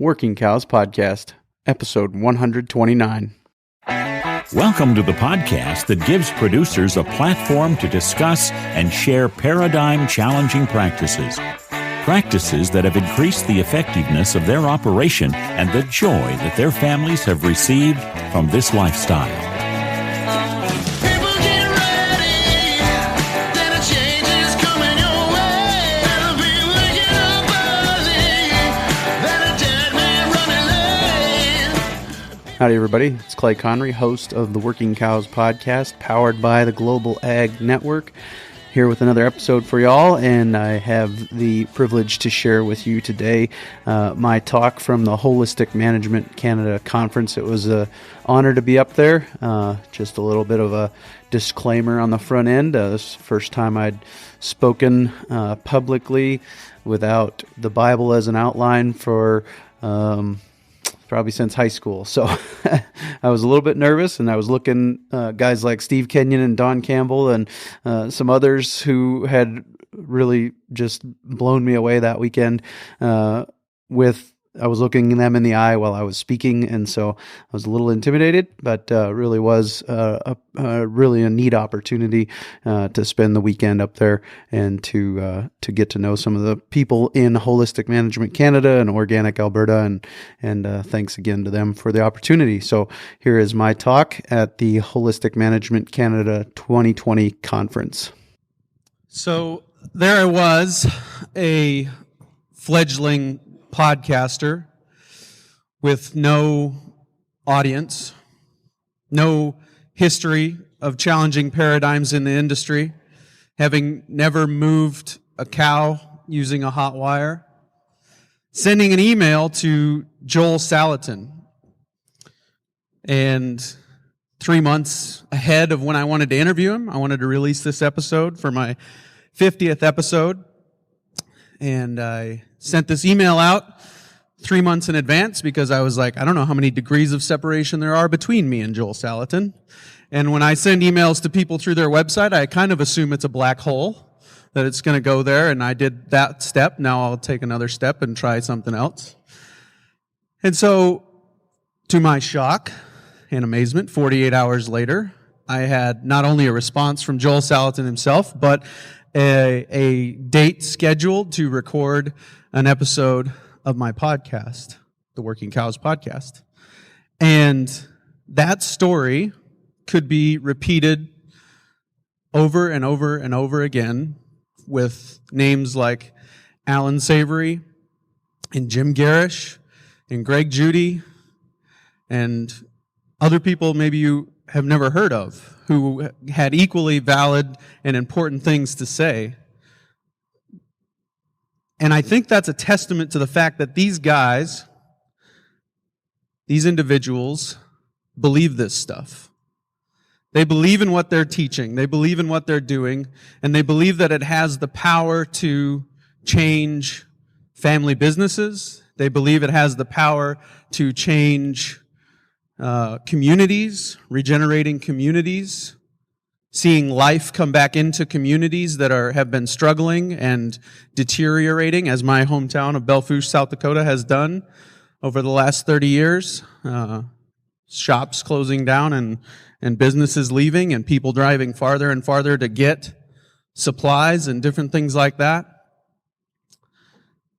Working Cows Podcast, episode 129. Welcome to the podcast that gives producers a platform to discuss and share paradigm-challenging practices. Practices that have increased the effectiveness of their operation and the joy that their families have received from this lifestyle. Howdy, everybody. It's Clay Conry, host of the Working Cows Podcast, powered by the Global Ag Network, here with another episode for y'all, and I have the privilege to share with you today my talk from the Holistic Management Canada Conference. It was an honor to be up there. Just a little bit of a disclaimer on the front end. This is the first time I'd spoken publicly without the Bible as an outline for probably since high school. So I was a little bit nervous, and I was looking guys like Steve Kenyon and Don Campbell and some others who had really just blown me away that weekend I was looking them in the eye while I was speaking, and so I was a little intimidated, but really was really a neat opportunity to spend the weekend up there and to get to know some of the people in Holistic Management Canada and Organic Alberta, and thanks again to them for the opportunity. So here is my talk at the Holistic Management Canada 2020 conference. So there I was, a fledgling podcaster with no audience, no history of challenging paradigms in the industry, having never moved a cow using a hot wire, sending an email to Joel Salatin, and 3 months ahead of when I wanted to interview him, I wanted to release this episode for my 50th episode, and I sent this email out 3 months in advance because I was like, I don't know how many degrees of separation there are between me and Joel Salatin. And when I send emails to people through their website, I kind of assume it's a black hole, that it's going to go there, and I did that step. Now I'll take another step and try something else. And so, to my shock and amazement, 48 hours later, I had not only a response from Joel Salatin himself, but a date scheduled to record an episode of my podcast, the Working Cows Podcast. And that story could be repeated over and over and over again with names like Alan Savory and Jim Garish and Greg Judy and other people maybe you have never heard of who had equally valid and important things to say. And I think that's a testament to the fact that these guys, these individuals, believe this stuff. They believe in what they're teaching. They believe in what they're doing. And they believe that it has the power to change family businesses. They believe it has the power to change communities, regenerating communities, seeing life come back into communities that have been struggling and deteriorating, as my hometown of Belle Fourche, South Dakota has done over the last 30 years. Shops closing down and businesses leaving and people driving farther and farther to get supplies and different things like that.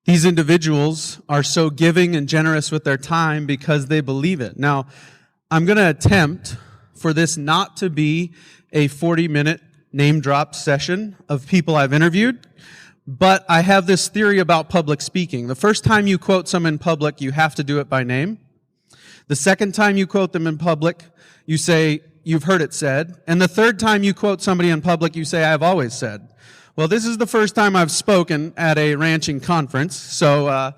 These individuals are so giving and generous with their time because they believe it. Now, I'm going to attempt for this not to be a 40-minute name drop session of people I've interviewed, but I have this theory about public speaking. The first time you quote someone in public, you have to do it by name. The second time you quote them in public, you say, "You've heard it said." And the third time you quote somebody in public, you say, "I've always said." Well, this is the first time I've spoken at a ranching conference, so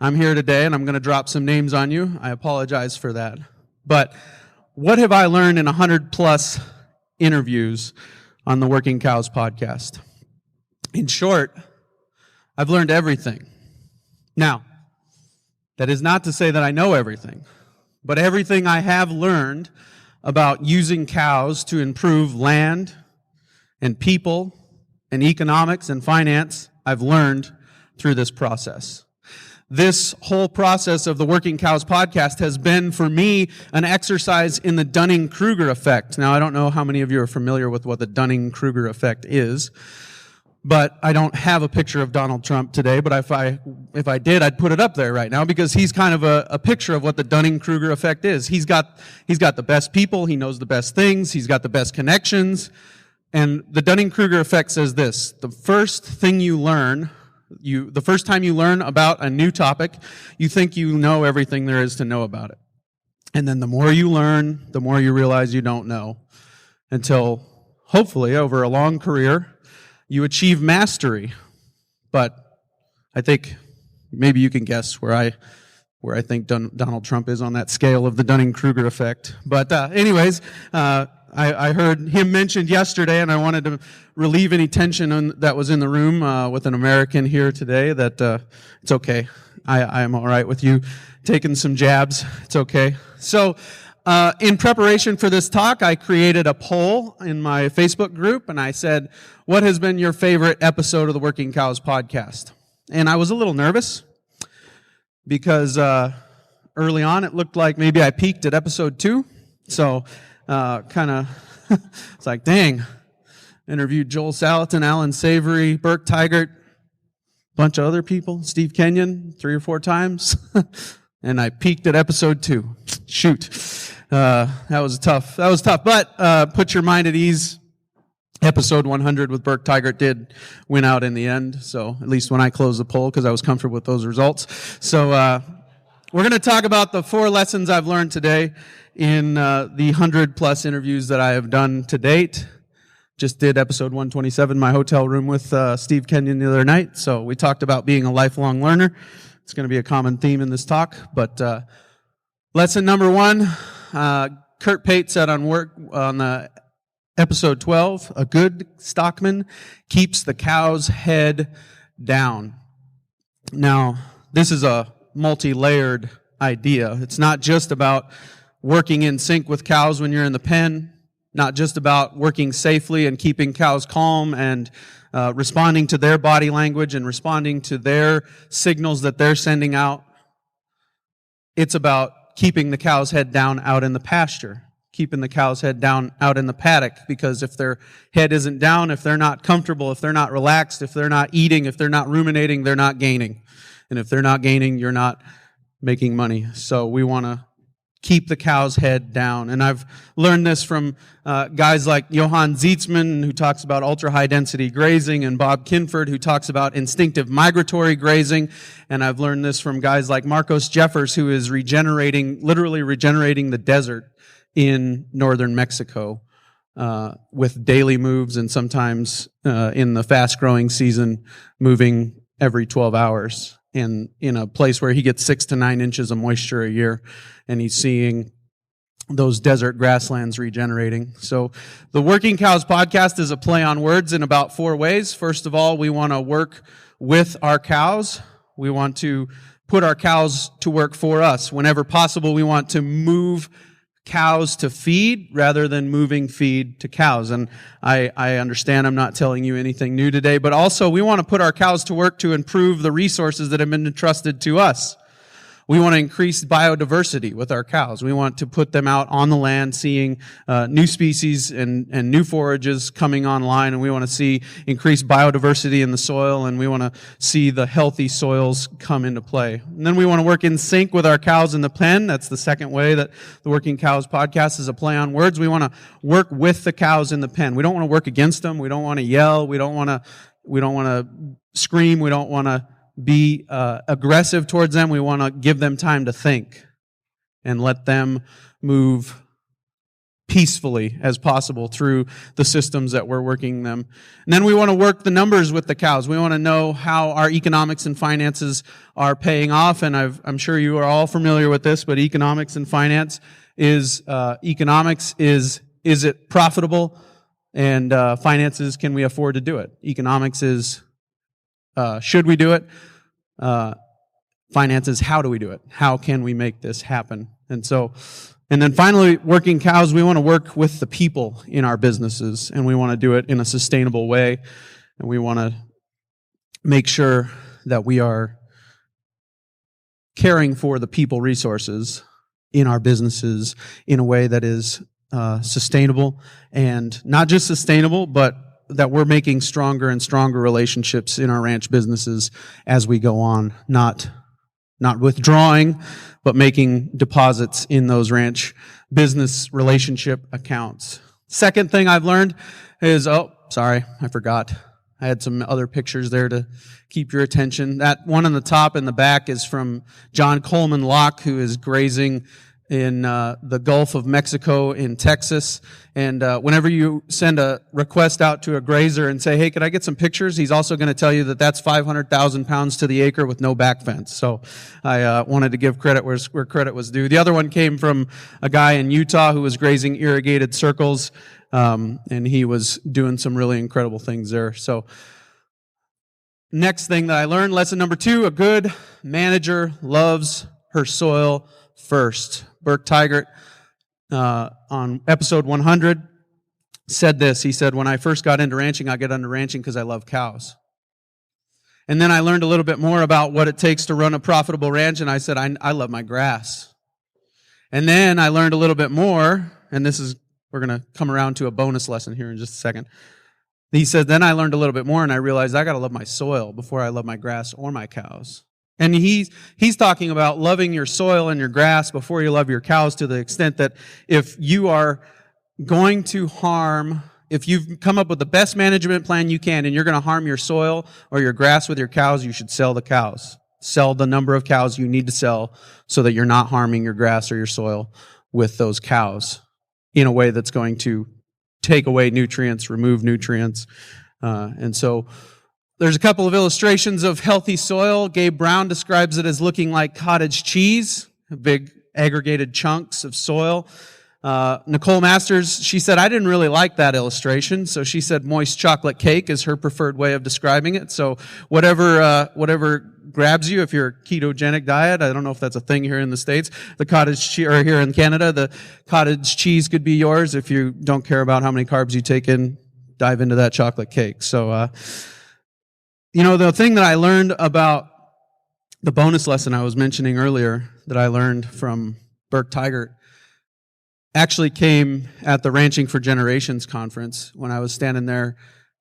I'm here today and I'm going to drop some names on you. I apologize for that. But what have I learned in 100+ interviews on the Working Cows Podcast? In short, I've learned everything. Now, that is not to say that I know everything, but everything I have learned about using cows to improve land and people and economics and finance, I've learned through this process. This whole process of the Working Cows podcast has been, for me, an exercise in the Dunning-Kruger effect. Now, I don't know how many of you are familiar with what the Dunning-Kruger effect is, but I don't have a picture of Donald Trump today, but if I did, I'd put it up there right now because he's kind of a picture of what the Dunning-Kruger effect is. He's got the best people, he knows the best things, he's got the best connections, and the Dunning-Kruger effect says this: the first time you learn about a new topic, you think you know everything there is to know about it. And then the more you learn, the more you realize you don't know, until hopefully over a long career, you achieve mastery. But I think maybe you can guess where I think Donald Trump is on that scale of the Dunning-Kruger effect. But anyways, I heard him mentioned yesterday, and I wanted to relieve any tension that was in the room with an American here today, that it's okay. I am all right with you taking some jabs. It's okay. So in preparation for this talk, I created a poll in my Facebook group, and I said, what has been your favorite episode of the Working Cows podcast? And I was a little nervous because early on it looked like maybe I peaked at episode 2. So kind of, it's like, dang, interviewed Joel Salatin, Alan Savory, Burke Tigert, bunch of other people, Steve Kenyon, 3 or 4 times, and I peaked at episode 2. Shoot. That was tough, but put your mind at ease. Episode 100 with Burke Tigert did win out in the end, so at least when I closed the poll, because I was comfortable with those results. So we're going to talk about the 4 lessons I've learned today in the 100-plus interviews that I have done to date. Just did episode 127, my hotel room with Steve Kenyon the other night, so we talked about being a lifelong learner. It's going to be a common theme in this talk, but lesson number 1, Kurt Pate said on the episode 12, a good stockman keeps the cow's head down. Now, this is a multi-layered idea. It's not just about working in sync with cows when you're in the pen, not just about working safely and keeping cows calm and responding to their body language and responding to their signals that they're sending out. It's about keeping the cow's head down out in the pasture, keeping the cow's head down out in the paddock, because if their head isn't down, if they're not comfortable, if they're not relaxed, if they're not eating, if they're not ruminating, they're not gaining. And if they're not gaining, you're not making money. So we want to keep the cow's head down. And I've learned this from guys like Johann Zietzman, who talks about ultra-high density grazing, and Bob Kinford, who talks about instinctive migratory grazing. And I've learned this from guys like Marcos Jeffers, who is literally regenerating the desert in northern Mexico with daily moves, and sometimes in the fast-growing season, moving every 12 hours. And in a place where he gets 6 to 9 inches of moisture a year, and he's seeing those desert grasslands regenerating. So the Working Cows podcast is a play on words in about 4 ways. First of all, we want to work with our cows. We want to put our cows to work for us. Whenever possible, we want to move cows to feed rather than moving feed to cows. And I understand I'm not telling you anything new today, but also we want to put our cows to work to improve the resources that have been entrusted to us. We want to increase biodiversity with our cows. We want to put them out on the land, seeing new species and new forages coming online, and we want to see increased biodiversity in the soil, and we want to see the healthy soils come into play. And then we want to work in sync with our cows in the pen. That's the second way that the Working Cows podcast is a play on words. We want to work with the cows in the pen. We don't want to work against them. We don't want to yell. We don't want to scream. We don't want to be aggressive towards them. We want to give them time to think and let them move peacefully as possible through the systems that we're working them. And then we want to work the numbers with the cows. We want to know how our economics and finances are paying off. And I'm sure you are all familiar with this, but economics and finance is it profitable? And finances, can we afford to do it? Economics is should we do it? Finances, how do we do it? How can we make this happen? And then finally, Working Cows, we want to work with the people in our businesses, and we want to do it in a sustainable way, and we want to make sure that we are caring for the people resources in our businesses in a way that is sustainable, and not just sustainable, but that we're making stronger and stronger relationships in our ranch businesses as we go on, not withdrawing, but making deposits in those ranch business relationship accounts. Second thing I've learned is, I forgot. I had some other pictures there to keep your attention. That one on the top and the back is from John Coleman Locke, who is grazing in the Gulf of Mexico in Texas. And whenever you send a request out to a grazer and say, hey, could I get some pictures? He's also going to tell you that that's 500,000 pounds to the acre with no back fence. So I wanted to give credit where credit was due. The other one came from a guy in Utah who was grazing irrigated circles, and he was doing some really incredible things there. So next thing that I learned, lesson number 2, a good manager loves her soil first. Burke Tigert, on episode 100, said this. He said, when I first got into ranching, I got into ranching because I love cows. And then I learned a little bit more about what it takes to run a profitable ranch, and I said, I love my grass. And then I learned a little bit more, and we're going to come around to a bonus lesson here in just a second. He said, then I learned a little bit more, and I realized I got to love my soil before I love my grass or my cows. And he's talking about loving your soil and your grass before you love your cows, to the extent that if you are going to if you've come up with the best management plan you can and you're going to harm your soil or your grass with your cows, you should sell the cows. Sell the number of cows you need to sell so that you're not harming your grass or your soil with those cows in a way that's going to take away nutrients, remove nutrients. And so there's a couple of illustrations of healthy soil. Gabe Brown describes it as looking like cottage cheese, big aggregated chunks of soil. Nicole Masters, she said, I didn't really like that illustration, so she said moist chocolate cake is her preferred way of describing it. So whatever grabs you, if you're a ketogenic diet, I don't know if that's a thing here in the States, or here in Canada, the cottage cheese could be yours. If you don't care about how many carbs you take in, dive into that chocolate cake. So, the thing that I learned about the bonus lesson I was mentioning earlier that I learned from Burke Tigert actually came at the Ranching for Generations conference when I was standing there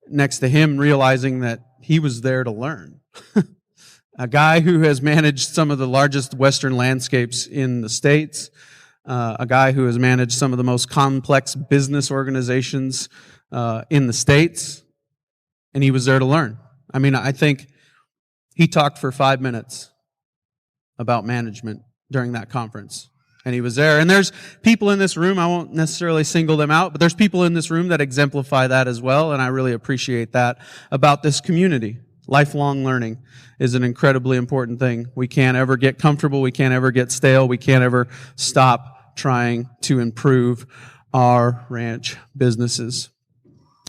next to him, realizing that he was there to learn. A guy who has managed some of the largest Western landscapes in the States, a guy who has managed some of the most complex business organizations in the States, and he was there to learn. I mean, I think he talked for 5 minutes about management during that conference. And he was there. And there's people in this room, I won't necessarily single them out, but there's people in this room that exemplify that as well, and I really appreciate that about this community. Lifelong learning is an incredibly important thing. We can't ever get comfortable. We can't ever get stale. We can't ever stop trying to improve our ranch businesses.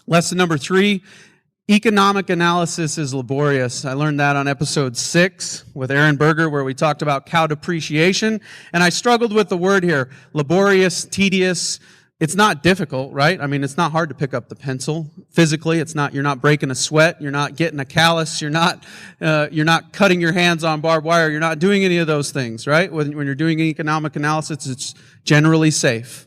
Lesson number 3, economic analysis is laborious. I learned that on episode 6 with Aaron Berger, where we talked about cow depreciation. And I struggled with the word here, laborious, tedious. It's not difficult, right? I mean, it's not hard to pick up the pencil. Physically, you're not breaking a sweat. You're not getting a callus. You're not cutting your hands on barbed wire. You're not doing any of those things, right? When you're doing economic analysis, it's generally safe,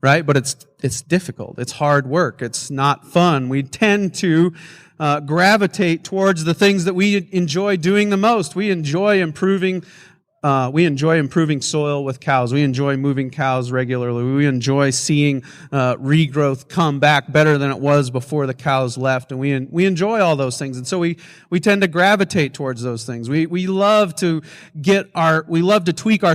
right? But it's difficult. It's hard work. It's not fun. We tend to gravitate towards the things that we enjoy doing the most. We enjoy improving soil with cows. We enjoy moving cows regularly. We enjoy seeing regrowth come back better than it was before the cows left. And we enjoy all those things. And so we tend to gravitate towards those things. We love to tweak our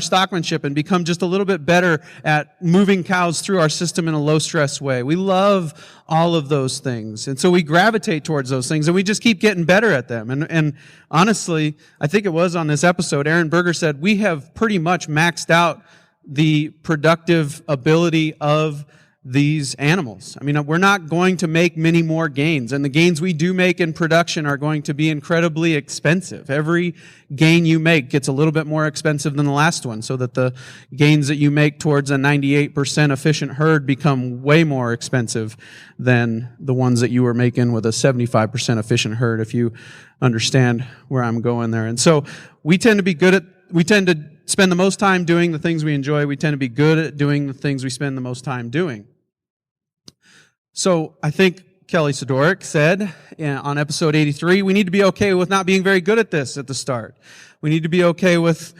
stockmanship and become just a little bit better at moving cows through our system in a low stress way. We love all of those things. And so we gravitate towards those things and we just keep getting better at them. And honestly, I think it was on this episode, Aaron Berger said, we have pretty much maxed out the productive ability of these animals. I mean, we're not going to make many more gains, and the gains we do make in production are going to be incredibly expensive. Every gain you make gets a little bit more expensive than the last one, so that the gains that you make towards a 98% efficient herd become way more expensive than the ones that you were making with a 75% efficient herd, if you understand where I'm going there. And so we tend to be good to spend the most time doing the things we enjoy. We tend to be good at doing the things we spend the most time doing. So I think Kelly Sidoric said on episode 83, we need to be okay with not being very good at this at the start. We need to be okay with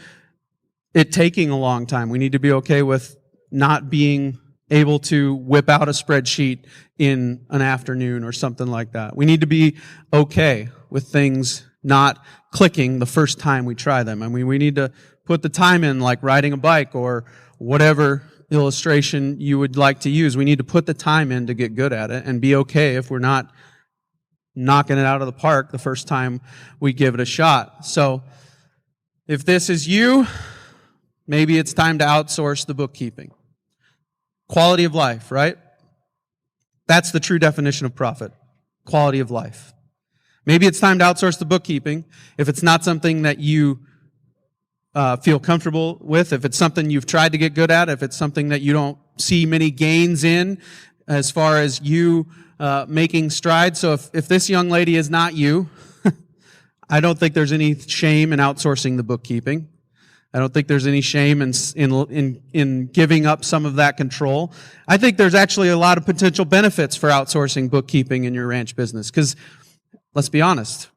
it taking a long time. We need to be okay with not being able to whip out a spreadsheet in an afternoon or something like that. We need to be okay with things not clicking the first time we try them. I mean, we need to put the time in, like riding a bike or whatever illustration you would like to use. We need to put the time in to get good at it and be okay if we're not knocking it out of the park the first time we give it a shot. So if this is you, maybe it's time to outsource the bookkeeping. Quality of life, right? That's the true definition of profit. Quality of life. Maybe it's time to outsource the bookkeeping if it's not something that you feel comfortable with, if it's something you've tried to get good at, if it's something that you don't see many gains in as far as you making strides. So if this young lady is not you, I don't think there's any shame in outsourcing the bookkeeping. I don't think there's any shame in giving up some of that control. I think there's actually a lot of potential benefits for outsourcing bookkeeping in your ranch business. Because, let's be honest,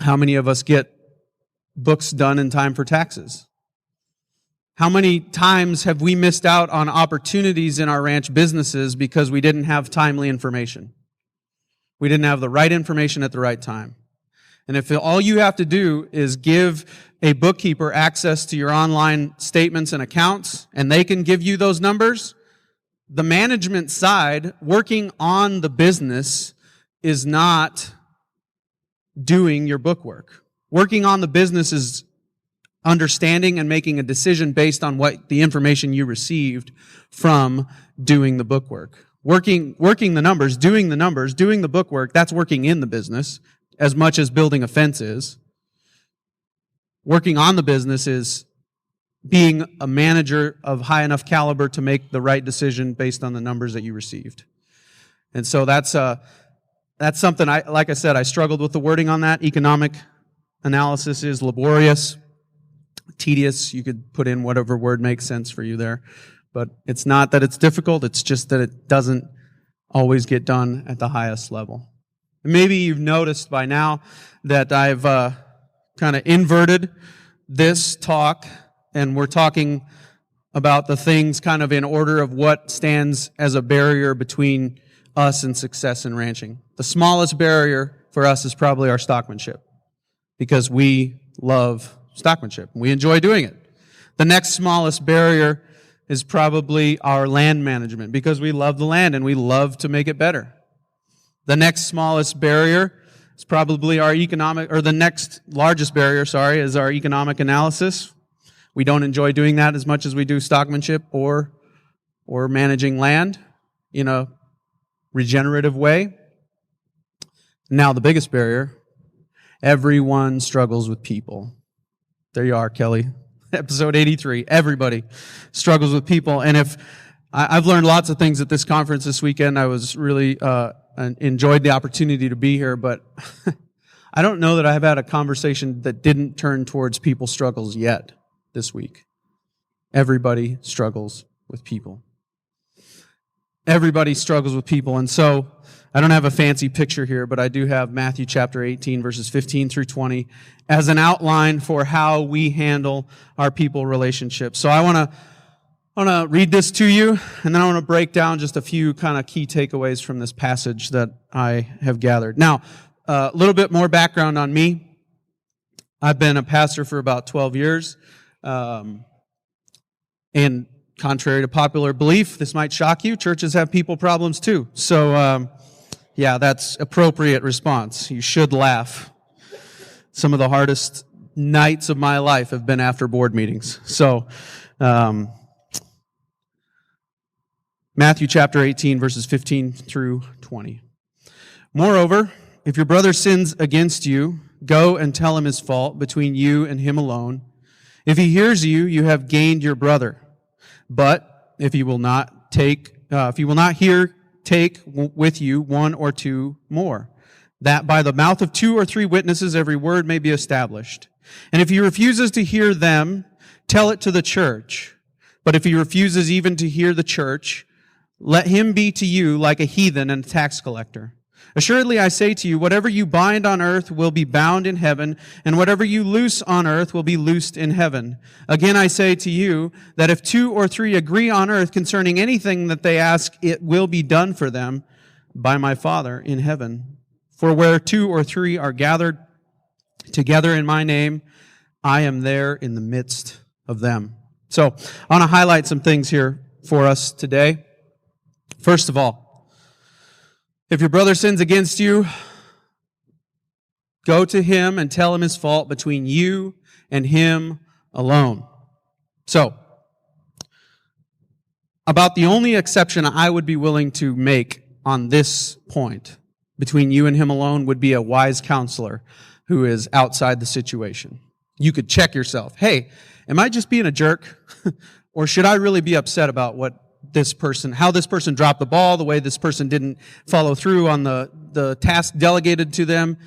how many of us get books done in time for taxes? How many times have we missed out on opportunities in our ranch businesses because we didn't have timely information? We didn't have the right information at the right time. And if all you have to do is give a bookkeeper access to your online statements and accounts, and they can give you those numbers, the management side, working on the business, is not doing your bookwork. Working on the business is understanding and making a decision based on what the information you received from doing the bookwork. Working the numbers, doing the bookwork, that's working in the business as much as building a fence is. Working on the business is being a manager of high enough caliber to make the right decision based on the numbers that you received. And so that's something, like I said, I struggled with the wording on that. Economic analysis is laborious, tedious. You could put in whatever word makes sense for you there. But it's not that it's difficult, it's just that it doesn't always get done at the highest level. Maybe you've noticed by now that I've kind of inverted this talk, and we're talking about the things kind of in order of what stands as a barrier between us and success in ranching. The smallest barrier for us is probably our stockmanship, because we love stockmanship. We enjoy doing it. The next smallest barrier is probably our land management, because we love the land and we love to make it better. The next smallest barrier is probably the next largest barrier, is our economic analysis. We don't enjoy doing that as much as we do stockmanship or managing land in a regenerative way. Now, the biggest barrier, everyone struggles with people. There you are, Kelly. Episode 83. Everybody struggles with people. And I've learned lots of things at this conference this weekend. I was really enjoyed the opportunity to be here, but I don't know that I've had a conversation that didn't turn towards people struggles yet this week. Everybody struggles with people. Everybody struggles with people. And so I don't have a fancy picture here, but I do have Matthew chapter 18, verses 15 through 20 as an outline for how we handle our people relationships. So I want to read this to you, and then I want to break down just a few kind of key takeaways from this passage that I have gathered. Now, a little bit more background on me. I've been a pastor for about 12 years, and contrary to popular belief, this might shock you, churches have people problems too. So, yeah, that's appropriate response. You should laugh. Some of the hardest nights of my life have been after board meetings. So, Matthew chapter 18, verses 15 through 20. Moreover, if your brother sins against you, go and tell him his fault between you and him alone. If he hears you, you have gained your brother. But if he will not hear, take with you one or two more, that by the mouth of two or three witnesses every word may be established. And if he refuses to hear them, tell it to the church. But if he refuses even to hear the church, let him be to you like a heathen and a tax collector. Assuredly, I say to you, whatever you bind on earth will be bound in heaven, and whatever you loose on earth will be loosed in heaven. Again, I say to you that if 2 or 3 agree on earth concerning anything that they ask, it will be done for them by my Father in heaven. For where 2 or 3 are gathered together in my name, I am there in the midst of them. So, I want to highlight some things here for us today. First of all, if your brother sins against you, go to him and tell him his fault between you and him alone. So, about the only exception I would be willing to make on this point, between you and him alone, would be a wise counselor who is outside the situation. You could check yourself. Hey, am I just being a jerk? Or should I really be upset about how this person dropped the ball, the way this person didn't follow through on the task delegated to them?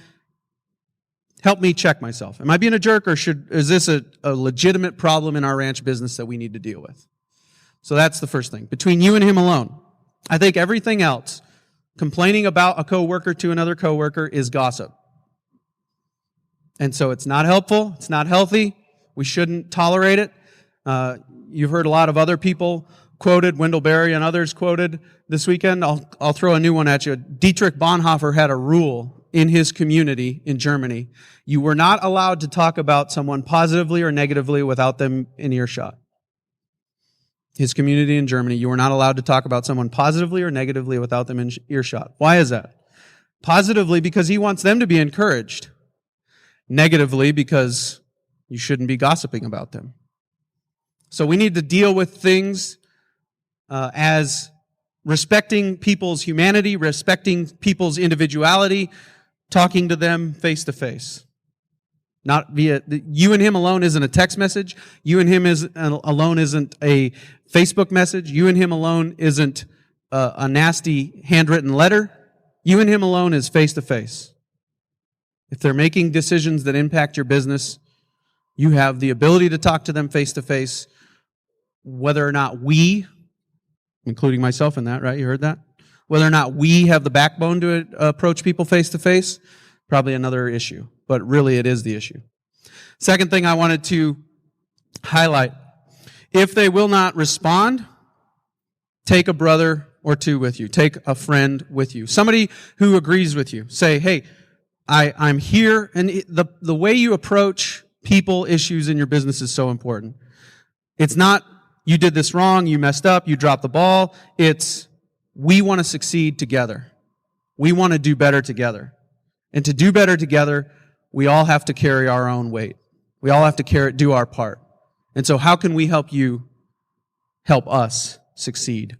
Help me check myself. Am I being a jerk, or is this a legitimate problem in our ranch business that we need to deal with? So that's the first thing. Between you and him alone. I think everything else, complaining about a coworker to another coworker, is gossip. And so it's not helpful. It's not healthy. We shouldn't tolerate it. You've heard a lot of other people quoted, Wendell Berry and others quoted this weekend. I'll throw a new one at you. Dietrich Bonhoeffer had a rule in his community in Germany. You were not allowed to talk about someone positively or negatively without them in earshot. His community in Germany, you were not allowed to talk about someone positively or negatively without them in earshot. Why is that? Positively, because he wants them to be encouraged. Negatively, because you shouldn't be gossiping about them. So we need to deal with things as respecting people's humanity, respecting people's individuality, talking to them face to face. Not via, you and him alone isn't a text message. You and him alone isn't a Facebook message. You and him alone isn't a nasty handwritten letter. You and him alone is face to face. If they're making decisions that impact your business, you have the ability to talk to them face to face. Whether or not we, including myself in that, right? You heard that? Whether or not we have the backbone to approach people face to face, probably another issue. But really, it is the issue. Second thing I wanted to highlight. If they will not respond, take a brother or two with you. Take a friend with you. Somebody who agrees with you. Say, hey, I'm here. And the way you approach people issues in your business is so important. It's not, you did this wrong, you messed up, you dropped the ball. It's, we want to succeed together. We want to do better together. And to do better together, we all have to carry our own weight. We all have to do our part. And so how can we help you help us succeed?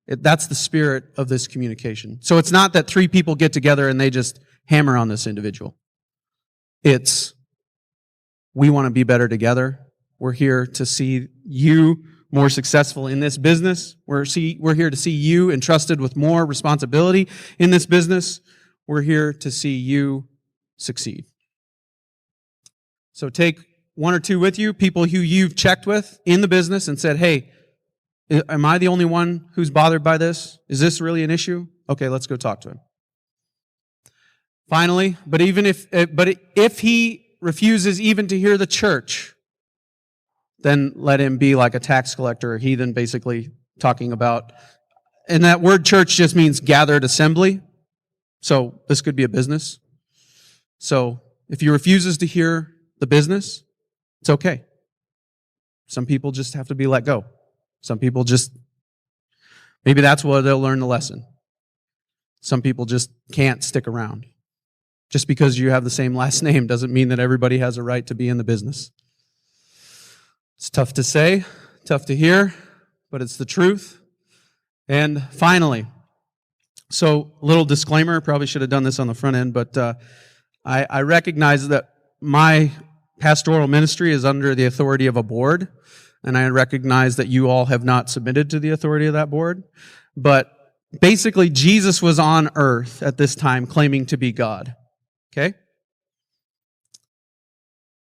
That's the spirit of this communication. So it's not that 3 people get together and they just hammer on this individual. It's, we want to be better together. We're here to see you more successful in this business. We're here to see you entrusted with more responsibility in this business. We're here to see you succeed. So take 1 or 2 with you, people who you've checked with in the business and said, hey, am I the only one who's bothered by this? Is this really an issue? Okay, let's go talk to him. Finally, but if he refuses even to hear the church, then let him be like a tax collector or heathen, basically talking about, and that word church just means gathered assembly. So this could be a business. So if he refuses to hear the business, it's okay. Some people just have to be let go. Some people just, maybe that's where they'll learn the lesson. Some people just can't stick around. Just because you have the same last name doesn't mean that everybody has a right to be in the business. It's tough to say, tough to hear, but it's the truth. And finally, so a little disclaimer, probably should have done this on the front end, but I recognize that my pastoral ministry is under the authority of a board, and I recognize that you all have not submitted to the authority of that board. But basically, Jesus was on earth at this time claiming to be God. Okay?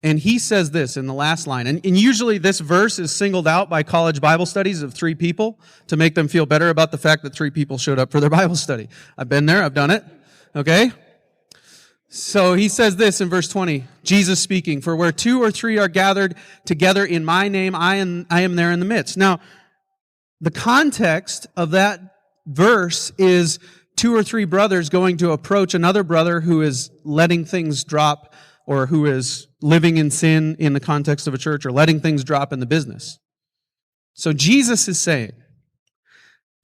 And he says this in the last line. And usually this verse is singled out by college Bible studies of 3 people to make them feel better about the fact that 3 people showed up for their Bible study. I've been there. I've done it. Okay? So he says this in verse 20, Jesus speaking, "For where 2 or 3 are gathered together in my name, I am there in the midst." Now, the context of that verse is 2 or 3 brothers going to approach another brother who is letting things drop, or who is living in sin in the context of a church, or letting things drop in the business. So Jesus is saying,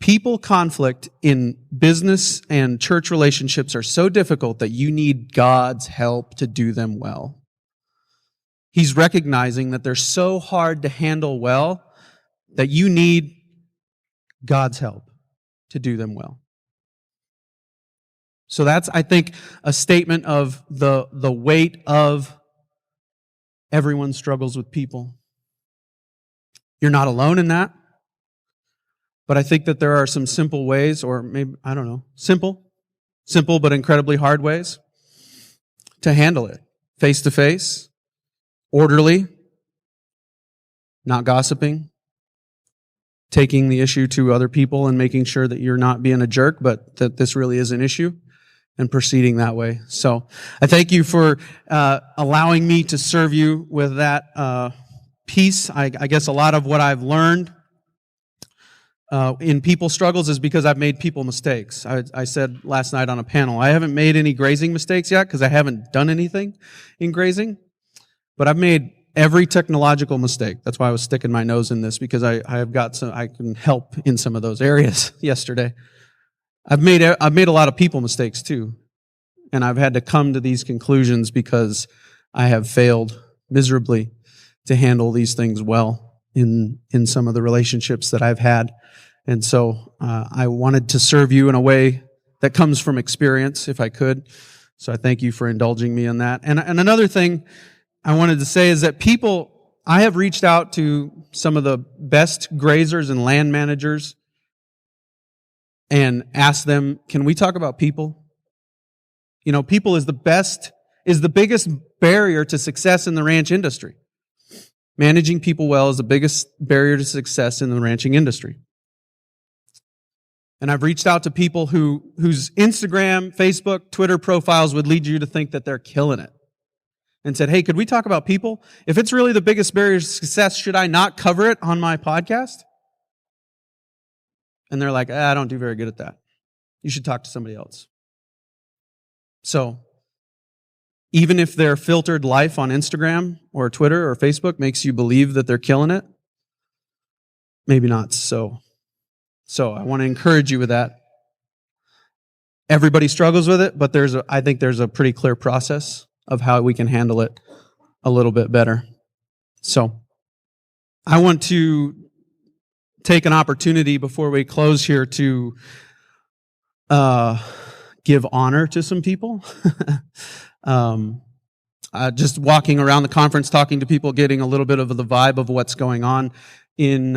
people conflict in business and church relationships are so difficult that you need God's help to do them well. He's recognizing that they're so hard to handle well that you need God's help to do them well. So that's, I think, a statement of the weight of everyone struggles with people. You're not alone in that. But I think that there are some simple ways, or maybe, I don't know, simple but incredibly hard ways to handle it. Face to face, orderly, not gossiping, taking the issue to other people and making sure that you're not being a jerk, but that this really is an issue, and proceeding that way. So I thank you for allowing me to serve you with that piece. I guess a lot of what I've learned in people struggles is because I've made people mistakes. I said last night on a panel, I haven't made any grazing mistakes yet because I haven't done anything in grazing, but I've made every technological mistake. That's why I was sticking my nose in this, because I can help in some of those areas yesterday. I've made a lot of people mistakes too, and I've had to come to these conclusions because I have failed miserably to handle these things well in some of the relationships that I've had. And so I wanted to serve you in a way that comes from experience, if I could. So I thank you for indulging me in that. And another thing I wanted to say is that I have reached out to some of the best grazers and land managers and asked them, can we talk about people? You know, people is the biggest barrier to success in the ranch industry. Managing people well is the biggest barrier to success in the ranching industry. And I've reached out to people whose Instagram, Facebook, Twitter profiles would lead you to think that they're killing it. And said, hey, could we talk about people? If it's really the biggest barrier to success, should I not cover it on my podcast? And they're like, I don't do very good at that. You should talk to somebody else. So, even if their filtered life on Instagram or Twitter or Facebook makes you believe that they're killing it, maybe not so. So I want to encourage you with that. Everybody struggles with it, but I think there's a pretty clear process of how we can handle it a little bit better. So I want to take an opportunity before we close here to give honor to some people. Just walking around the conference, talking to people, getting a little bit of the vibe of what's going on in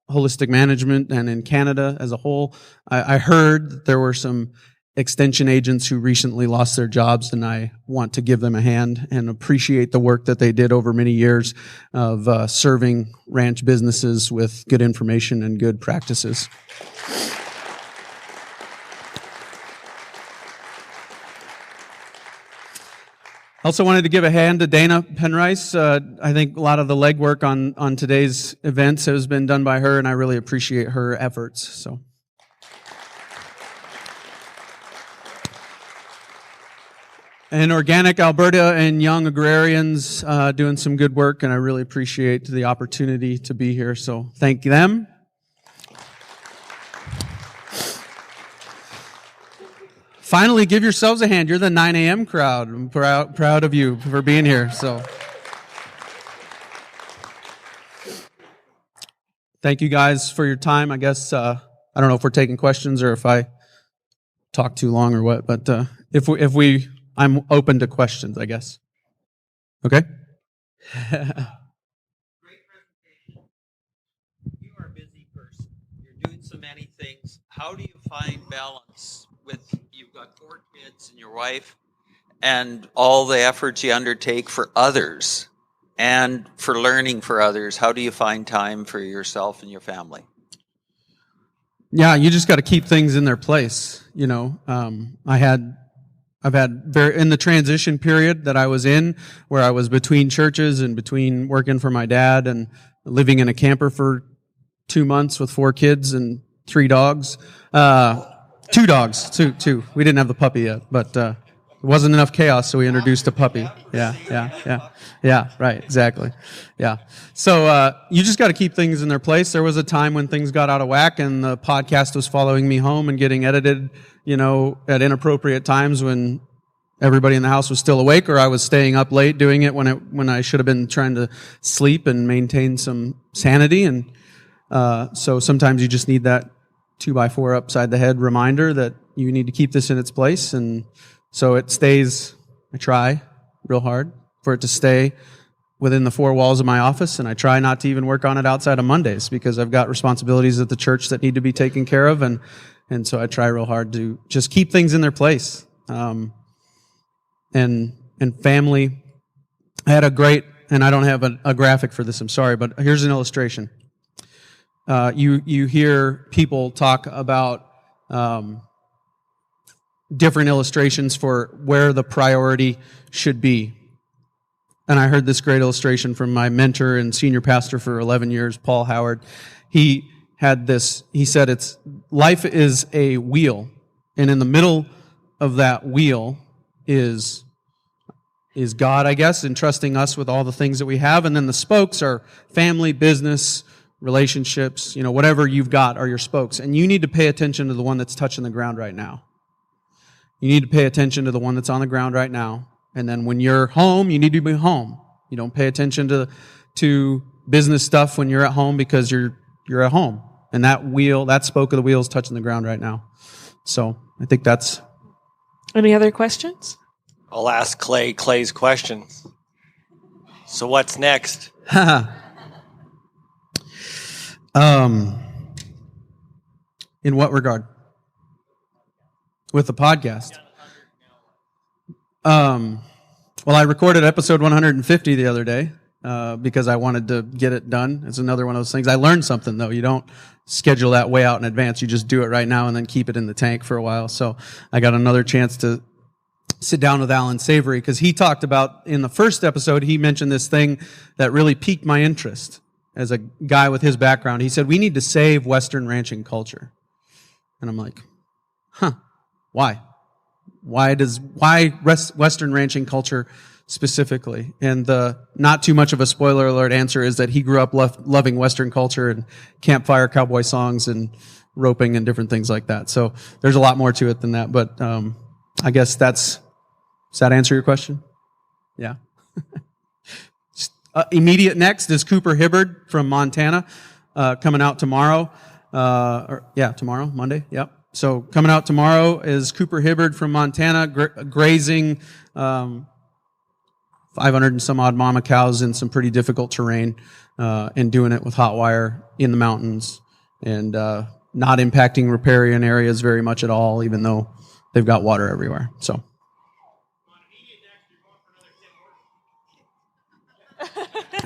holistic management and in Canada as a whole. I heard that there were some extension agents who recently lost their jobs, and I want to give them a hand and appreciate the work that they did over many years of serving ranch businesses with good information and good practices. Also wanted to give a hand to Dana Penrice. I think a lot of the legwork on today's events has been done by her, and I really appreciate her efforts. So. And Organic Alberta and Young Agrarians doing some good work, and I really appreciate the opportunity to be here. So thank them. Finally, give yourselves a hand. You're the 9 a.m. crowd. I'm proud of you for being here. So, thank you guys for your time. I guess I don't know if we're taking questions or if I talk too long or what, but I'm open to questions, I guess. Okay. Great presentation. You are a busy person. You're doing so many things. How do you find balance with, you've got 4 kids and your wife, and all the efforts you undertake for others and for learning for others, how do you find time for yourself and your family? Yeah, you just got to keep things in their place. I've had in the transition period that I was in, where I was between churches and between working for my dad and living in a camper for 2 months with 4 kids and 3 dogs. 2 dogs, two. We didn't have the puppy yet, but it wasn't enough chaos, so we introduced a puppy. Yeah, right, exactly. Yeah. So you just got to keep things in their place. There was a time when things got out of whack and the podcast was following me home and getting edited, at inappropriate times when everybody in the house was still awake, or I was staying up late doing it when I should have been trying to sleep and maintain some sanity. And so sometimes you just need that 2x4 upside the head reminder that you need to keep this in its place. And so it stays, I try real hard for it to stay within the 4 walls of my office, and I try not to even work on it outside of Mondays because I've got responsibilities at the church that need to be taken care of, and so I try real hard to just keep things in their place. And family, I had a great, and I don't have a graphic for this, I'm sorry, but here's an illustration. You hear people talk about different illustrations for where the priority should be. And I heard this great illustration from my mentor and senior pastor for 11 years, Paul Howard. He said life is a wheel, and in the middle of that wheel is God, I guess, entrusting us with all the things that we have, and then the spokes are family, business, relationships, whatever you've got are your spokes, and you need to pay attention to the one that's touching the ground right now. You need to pay attention to the one that's on the ground right now. And then when you're home, you need to be home. You don't pay attention to business stuff when you're at home because you're at home. And that spoke of the wheel is touching the ground right now. So I think that's... Any other questions? I'll ask Clay's questions. So what's next? In what regard? With the podcast? Well, I recorded episode 150 the other day because I wanted to get it done. It's another one of those things. I learned something, though. You don't schedule that way out in advance. You just do it right now and then keep it in the tank for a while. So I got another chance to sit down with Alan Savory because he talked about, in the first episode, he mentioned this thing that really piqued my interest as a guy with his background. He said, we need to save Western ranching culture. And I'm like, why? Why Western ranching culture specifically? And the not too much of a spoiler alert answer is that he grew up loving Western culture and campfire cowboy songs and roping and different things like that. So there's a lot more to it than that. But I guess does that answer your question? Yeah. Immediate next is Cooper Hibbard from Montana, coming out tomorrow. Tomorrow, Monday. Yep. So coming out tomorrow is Cooper Hibbard from Montana, grazing 500 and some odd mama cows in some pretty difficult terrain, and doing it with hot wire in the mountains, and not impacting riparian areas very much at all, even though they've got water everywhere. So.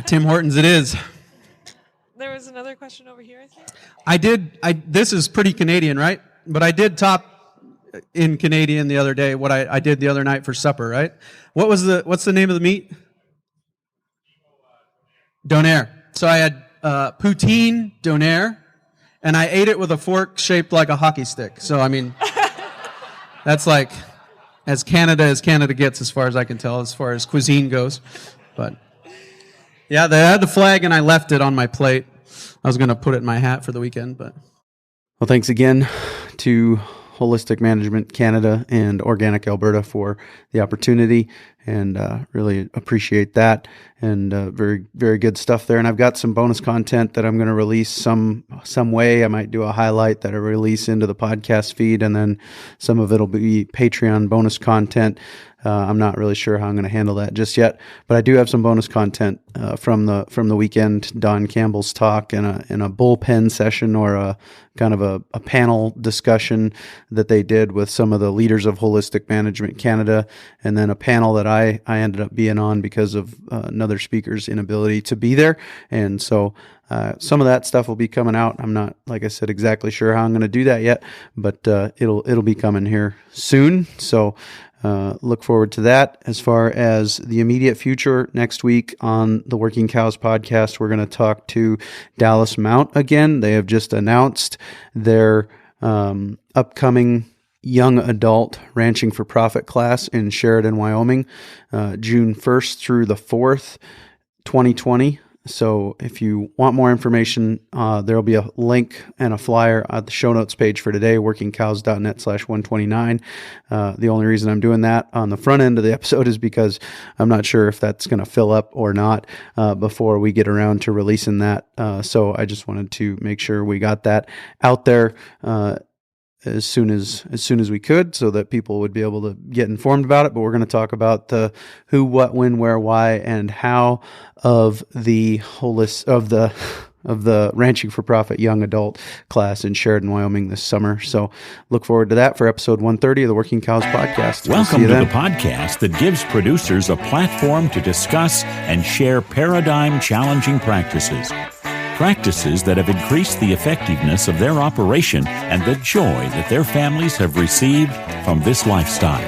Tim Hortons it is. There was another question over here, I I think. did. This is pretty Canadian, right? But I did top in Canadian the other day, what I did the other night for supper, right? What's the name of the meat? Donair. So I had poutine donair, and I ate it with a fork shaped like a hockey stick. So, I mean, that's like as Canada gets, as far as I can tell, as far as cuisine goes. But yeah, they had the flag, and I left it on my plate. I was going to put it in my hat for the weekend, but... Well, thanks again to Holistic Management Canada and Organic Alberta for the opportunity. and really appreciate that. And very, very good stuff there. And I've got some bonus content that I'm going to release some way. I might do a highlight that I release into the podcast feed, and then some of it'll be Patreon bonus content. I'm not really sure how I'm going to handle that just yet, but I do have some bonus content from the weekend. Don Campbell's talk in a bullpen session, or a kind of a panel discussion that they did with some of the leaders of Holistic Management Canada, and then a panel that I ended up being on because of another speaker's inability to be there. And so some of that stuff will be coming out. I'm not, like I said, exactly sure how I'm going to do that yet, but it'll be coming here soon. So look forward to that. As far as the immediate future, next week on the Working Cows podcast, we're going to talk to Dallas Mount again. They have just announced their upcoming young adult ranching for profit class in Sheridan, Wyoming, June 1st through the 4th, 2020. So if you want more information, there'll be a link and a flyer at the show notes page for today, workingcows.net/129. The only reason I'm doing that on the front end of the episode is because I'm not sure if that's going to fill up or not before we get around to releasing that. So I just wanted to make sure we got that out there as soon as we could, so that people would be able to get informed about it. But we're going to talk about the who, what, when, where, why, and how of the Ranching for Profit Young Adult class in Sheridan, Wyoming this summer. So look forward to that for episode 130 of the Working Cows podcast. Welcome to the podcast that gives producers a platform to discuss and share paradigm-challenging practices. Practices that have increased the effectiveness of their operation and the joy that their families have received from this lifestyle.